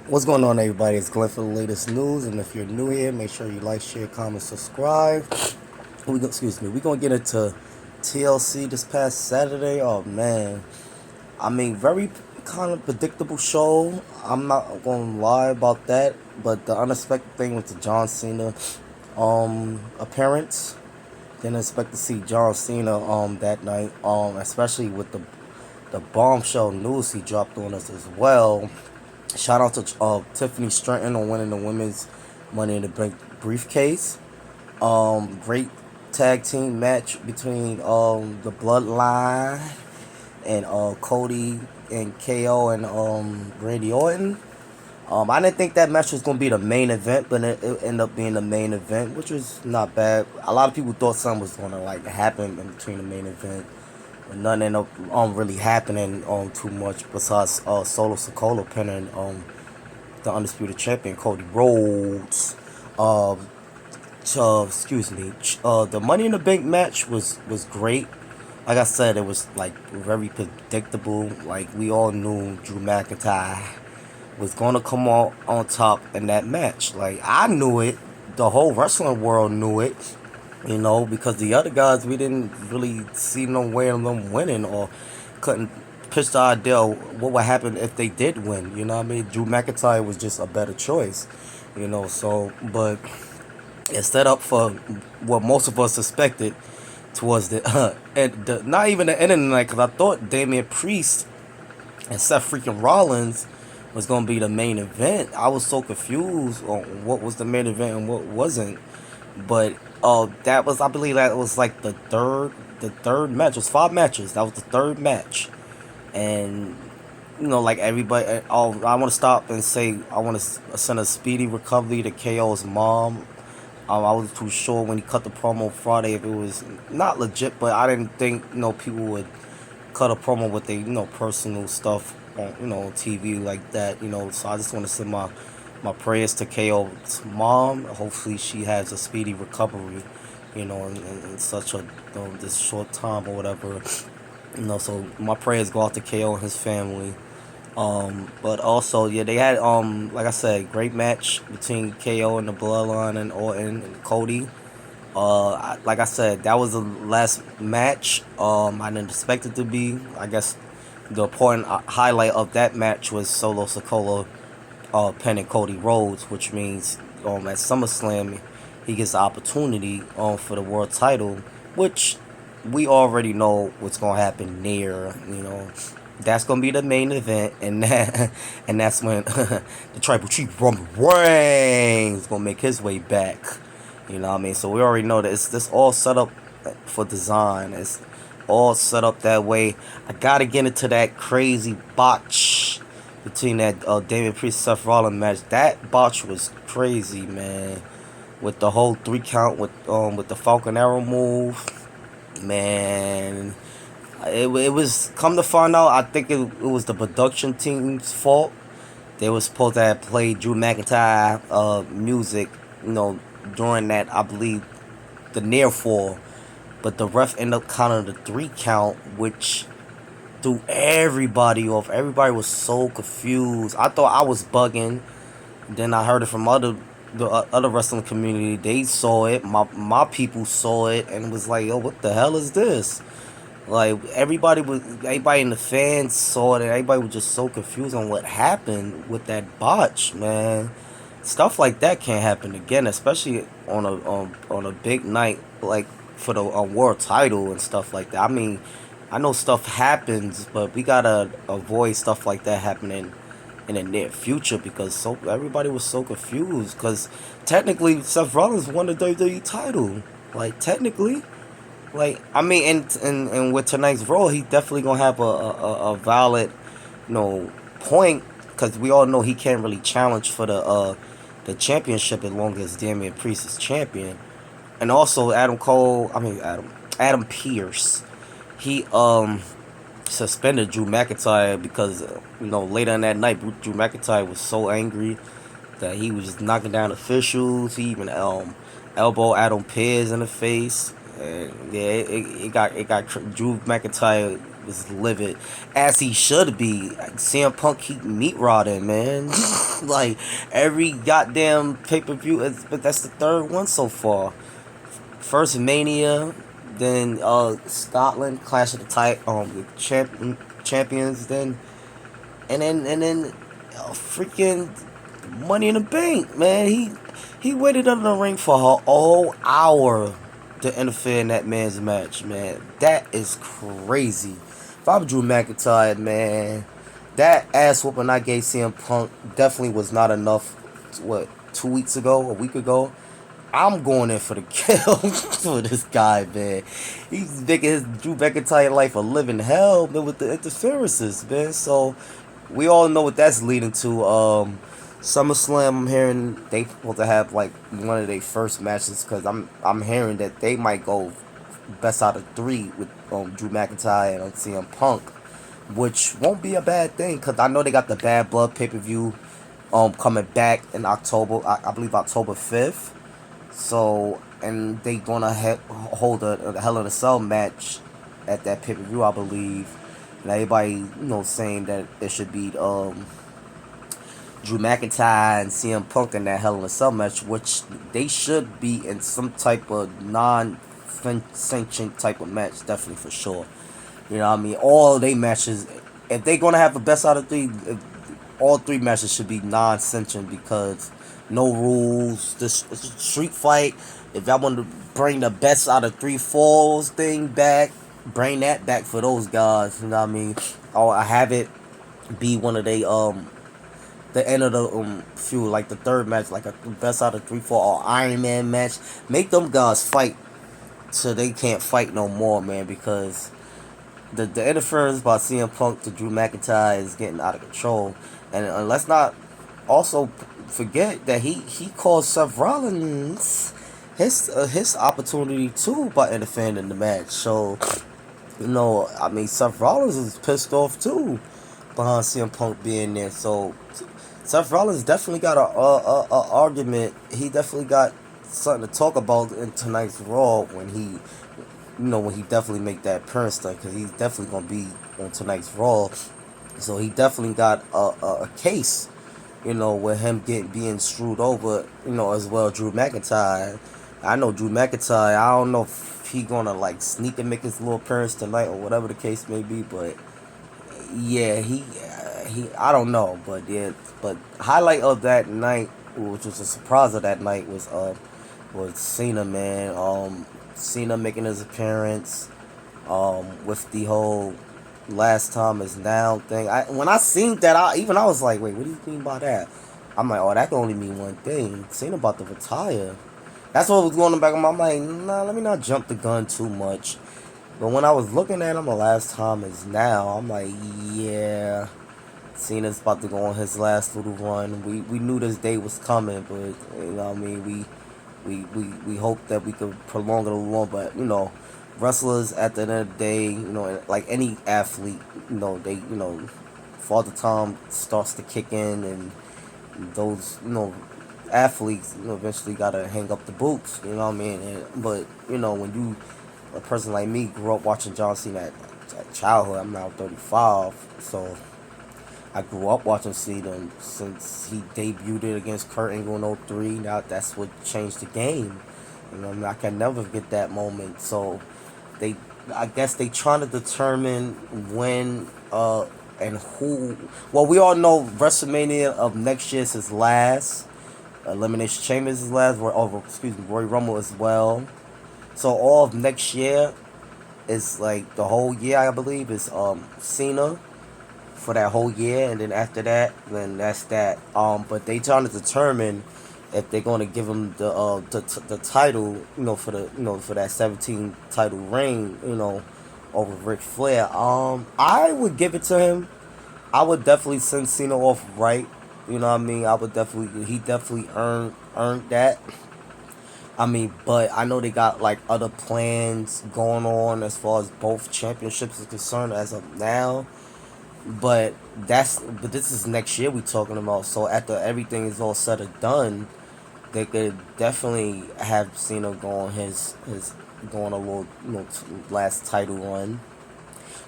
What's going on, everybody? It's Glenn for the latest news, and if you're new here, make sure you like, share, comment, subscribe. We're gonna get into TLC this past Saturday. Oh man, I mean, very kind of predictable show. I'm not gonna lie about that, but the unexpected thing with the John Cena appearance. Didn't expect to see John Cena that night. Especially with the bombshell news he dropped on us as well. Shout out to Tiffany Stratton on winning the women's Money in the Bank briefcase. Great tag team match between the Bloodline and Cody and KO and Randy Orton. I didn't think that match was gonna be the main event, but it ended up being the main event, which was not bad. A lot of people thought something was gonna like happen in between the main event, but nothing ended up really happening too much besides Solo Sikoa pinning the undisputed champion Cody Rhodes. Uh, the Money in the Bank match was great. Like I said, it was like very predictable. Like we all knew Drew McIntyre was gonna come out on top in that match. Like I knew it. The whole wrestling world knew it. Because the other guys we didn't really see no way of them winning or couldn't pitch the idea of what would happen if they did win. You know what I mean? Drew McIntyre was just a better choice. But it's set up for what most of us suspected towards not even the end of the night, because I thought Damian Priest and Seth freaking Rollins was gonna be the main event. I was so confused on what was the main event and what wasn't. But I believe that was like the third match. It was 5 matches. That was the third match, and like everybody. I want to stop and say I want to send a speedy recovery to KO's mom. I wasn't too sure when he cut the promo Friday if it was not legit, but I didn't think people would cut a promo with their personal stuff on on TV like that. So I just want to send my prayers to KO's mom. Hopefully she has a speedy recovery. In such a this short time or whatever. So my prayers go out to KO and his family. But also, yeah, they had like I said, great match between KO and the Bloodline and Orton and Cody. Like I said, that was the last match. I didn't expect it to be. I guess the important highlight of that match was Solo Sikoa pinning Cody Rhodes, which means at SummerSlam he gets the opportunity for the world title, which we already know what's gonna happen there. That's gonna be the main event, and and that's when the Tribal Chief Roman Reigns gonna make his way back. You know what I mean? So we already know that it's this all set up for design. It's all set up that way. I gotta get into that crazy botch between that David Priest Seth Rollins match. That botch was crazy, man. With the whole 3 count with the Falcon Arrow move, man. It was, come to find out, I think it was the production team's fault. They were supposed to have played Drew McIntyre music, during that, I believe, the near fall. But the ref ended up counting the 3 count, which threw everybody off. Everybody was so confused. I thought I was bugging. Then I heard it from the other wrestling community. They saw it. My people saw it and was like, "Yo, what the hell is this?" Like everybody in the fans saw it. And everybody was just so confused on what happened with that botch, man. Stuff like that can't happen again, especially on a big night like for the world title and stuff like that. I mean, I know stuff happens, but we gotta avoid stuff like that happening in the near future because everybody was so confused. Because technically, Seth Rollins won the WWE title. Like technically, like I mean, and with tonight's Raw, he definitely gonna have a valid, point because we all know he can't really challenge for the championship as long as Damian Priest is champion. And also Adam Pierce, he suspended Drew McIntyre because later in that night Drew McIntyre was so angry that he was just knocking down officials. He even elbowed Adam Pearce in the face. And yeah, it got Drew McIntyre was livid, as he should be. CM Punk keep meat rotting, man. Like every goddamn pay per view, but that's the third one so far. First Mania, then Scotland Clash of the Champions, then and then freaking Money in the Bank, man. He waited under the ring for a whole hour to interfere in that man's match, man. That is crazy. If I'm Drew McIntyre, man, that ass whooping I gave CM Punk definitely was not enough. What, 2 weeks ago, a week ago? I'm going in for the kill for this guy, man. He's making his Drew McIntyre life a living hell, man, with the interferences, man. So we all know what that's leading to. SummerSlam, I'm hearing they supposed to have like one of their first matches, because I'm hearing that they might go best out of three with Drew McIntyre and CM Punk, which won't be a bad thing, because I know they got the Bad Blood pay per view coming back in October. I believe October 5th. So, and they gonna hold a Hell in a Cell match at that pay per view, I believe. And everybody, saying that it should be Drew McIntyre and CM Punk in that Hell in a Cell match, which they should be in some type of non-sanctioned type of match, definitely for sure. You know what I mean? All they matches, if they gonna have a best out of three, all three matches should be non-sanctioned, because no rules. This street fight. If I want to bring the best out of three falls thing back, bring that back for those guys. You know what I mean? Or I have it be one of the end of the feud, like the third match, like a best out of three fall or Iron Man match. Make them guys fight so they can't fight no more, man, because the interference by CM Punk to Drew McIntyre is getting out of control. And let's not also forget that he caused Seth Rollins his opportunity too by interfering in the match. So, I mean, Seth Rollins is pissed off too behind CM Punk being there. So Seth Rollins definitely got a argument. He definitely got something to talk about in tonight's Raw when he definitely make that appearance stuff, because he's definitely gonna be on tonight's Raw. So he definitely got a case, with him being screwed over, as well. Drew McIntyre. I know Drew McIntyre. I don't know if he gonna like sneak and make his little appearance tonight or whatever the case may be, but yeah, he I don't know, but yeah, but highlight of that night, which was a surprise of that night, was Cena, man. Cena making his appearance, with the whole last time is now thing. When I seen that, I was like, wait, what do you mean by that? I'm like, oh, that can only mean one thing. Cena about to retire. That's what was going on back in my mind. I'm like, nah, let me not jump the gun too much. But when I was looking at him, the last time is now. I'm like, yeah, Cena's about to go on his last little run. We knew this day was coming, but what I mean, we hope that we could prolong it a little more. But wrestlers at the end of the day, like any athlete, they father time starts to kick in, and those athletes eventually gotta hang up the boots. You know what I mean? But when you, a person like me, grew up watching John Cena at childhood. I'm now 35, so I grew up watching Cena since he debuted it against Kurt Angle in '03. Now that's what changed the game. I mean, I can never forget that moment. So I guess they trying to determine when and who. Well, we all know WrestleMania of next year is his last. Elimination Chamber is his last. Royal Rumble as well. So all of next year is like the whole year, I believe, is Cena for that whole year, and then after that, then that's that. But they trying to determine if they're going to give him the title, for that 17 title reign, over Ric Flair. I would give it to him. I would definitely send Cena off right. You know what I mean? He definitely earned that. I mean, but I know they got like other plans going on as far as both championships is concerned as of now. But this is next year we talking about. So after everything is all said and done, they could definitely have Cena go on his going a little last title run.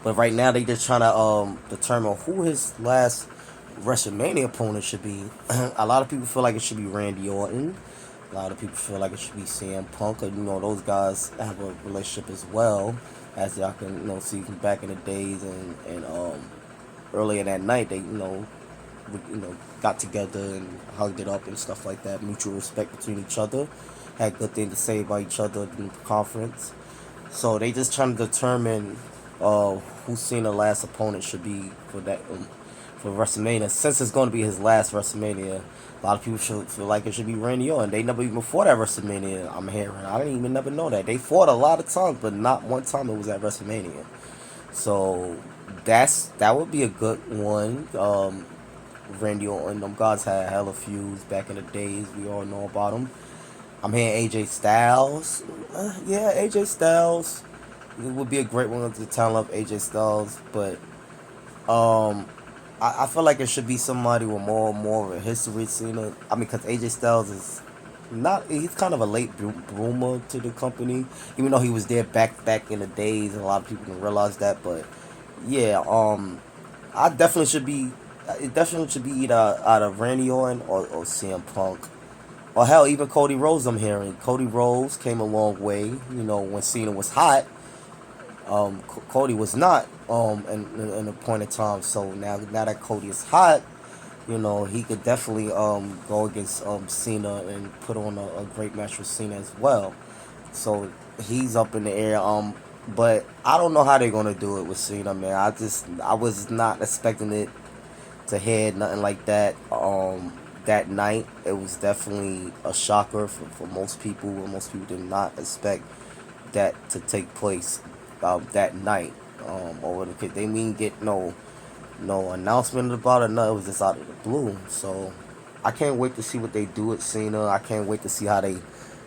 But right now they just trying to determine who his last WrestleMania opponent should be. A lot of people feel like it should be Randy Orton. A lot of people feel like it should be CM Punk. Those guys have a relationship as well, as y'all can see from back in the days and earlier that night they got together and hugged it up and stuff like that. Mutual respect between each other. Had good things to say about each other in the conference. So they just trying to determine who Cena last opponent should be for that for WrestleMania. Since it's going to be his last WrestleMania, a lot of people should feel like it should be Randy Orton. They never even fought at WrestleMania. I'm hearing. I didn't even never know that they fought a lot of times, but not one time it was at WrestleMania. So that would be a good one. Randy Orton, them guys had hella feuds back in the days. We all know about them. I'm hearing AJ Styles. Yeah, AJ Styles. It would be a great one to tell up AJ Styles, but um, I feel like it should be somebody with more of a history scene. I mean, because AJ Styles is not. He's kind of a late bloomer to the company, even though he was there back in the days, and a lot of people don't realize that. But yeah, I definitely should be. It definitely should be either out of Randy Orton or CM Punk. Or hell, even Cody Rhodes. I'm hearing Cody Rhodes came a long way. When Cena was hot, Cody was not. In a point in time. So now that Cody is hot, he could definitely go against Cena and put on a great match with Cena as well. So he's up in the air. But I don't know how they're gonna do it with Cena, man. I was not expecting it to head nothing like that. That night, it was definitely a shocker for most people. Most people did not expect that to take place that night. Or they didn't get no announcement about it. No, it was just out of the blue. So I can't wait to see what they do with Cena. I can't wait to see how they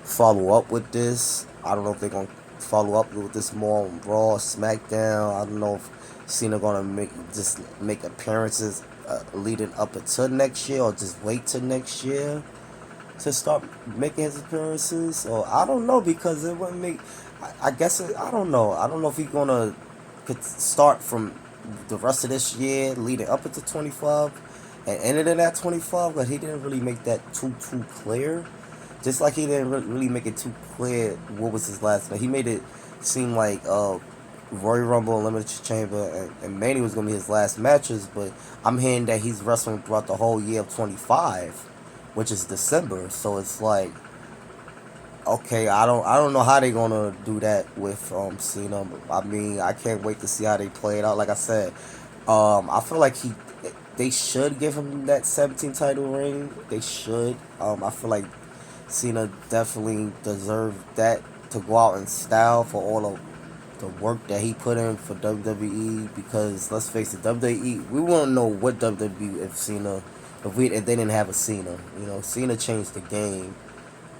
follow up with this. I don't know if they're gonna follow up with this more on Raw, SmackDown. I don't know if Cena gonna make appearances leading up until next year, or just wait till next year to start making his appearances. Or I don't know, because it wouldn't make. I guess I don't know. I don't know if he's gonna could start from the rest of this year leading up into 25 and ended it at 25, but he didn't really make that too clear. Just like he didn't really make it too clear what was his last name. He made it seem like Royal Rumble, Elimination Chamber, and Mania was gonna be his last matches. But I'm hearing that he's wrestling throughout the whole year of 25, which is December. So it's like, okay, I don't know how they gonna do that with Cena. I mean, I can't wait to see how they play it out. Like I said, I feel like they should give him that 17 title ring. They should. I feel like Cena definitely deserved that, to go out in style for all of the work that he put in for WWE. Because let's face it, WWE, we won't know what WWE if they didn't have a Cena. Cena changed the game.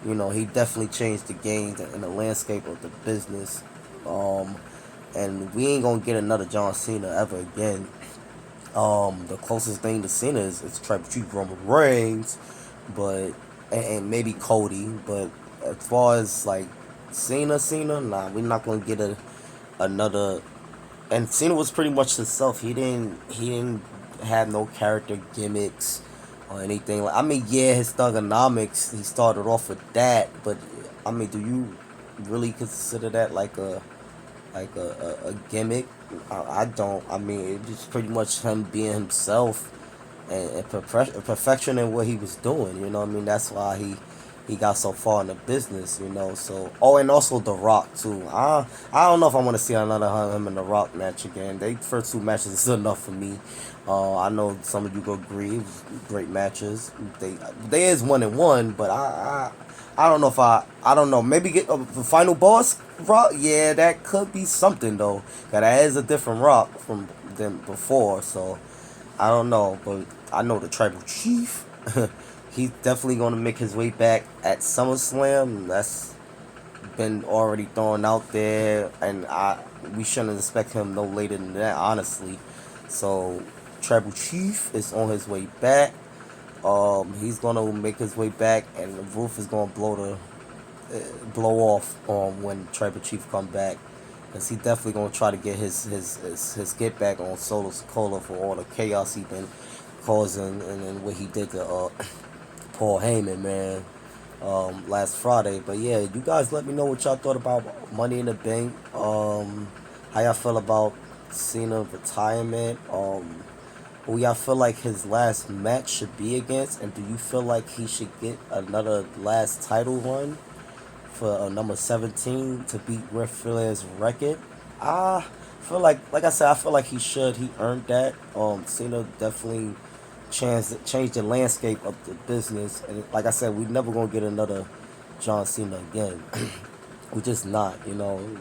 He definitely changed the game and the landscape of the business. And we ain't gonna get another John Cena ever again. The closest thing to Cena is Triple Chief Roman Reigns, but and maybe Cody. But as far as like Cena, nah, we're not gonna get another. And Cena was pretty much himself. He didn't have no character gimmicks or anything. Like, I mean, yeah, his thugonomics, he started off with that, but I mean, do you really consider that like a gimmick? I don't. I mean, it's just pretty much him being himself and perfection in what he was doing. You know what I mean? That's why he got so far in the business. So and also The Rock too. I don't know if I want to see another him and The Rock match again. They first two matches is enough for me. I know some of you will agree. It was great matches. They is 1-1, but I don't know if I don't know. Maybe get the final boss Rock. Yeah, that could be something though. That is a different Rock from than before. So I don't know, but I know the Tribal Chief. He's definitely gonna make his way back at SummerSlam. That's been already thrown out there, and we shouldn't expect him no later than that, honestly. So Tribal Chief is on his way back. He's gonna make his way back, and the roof is gonna blow off when Tribal Chief come back. Cause he definitely gonna try to get his get back on Solo Sokola for all the chaos he been causing, and then what he did to Paul Heyman, man, last Friday. But yeah, you guys let me know what y'all thought about Money in the Bank. How y'all feel about Cena retirement? Who y'all feel like his last match should be against, and do you feel like he should get another last title run for number 17 to beat Ric Flair's record? I feel like I said, I feel like he should. He earned that. Cena definitely changed the landscape of the business, and like I said, we never gonna get another John Cena again. We just not, we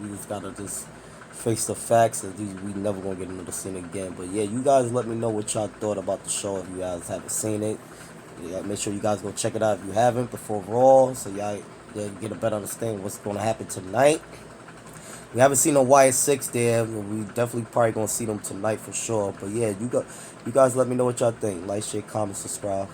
just gotta just face the facts that we never gonna get another Cena again. But yeah, you guys let me know what y'all thought about the show if you guys haven't seen it. Yeah, make sure you guys go check it out if you haven't before Raw, so y'all get a better understanding of what's gonna happen tonight. We haven't seen no Wyatt Six there. We definitely probably gonna see them tonight for sure. But yeah, you guys let me know what y'all think. Like, share, comment, subscribe.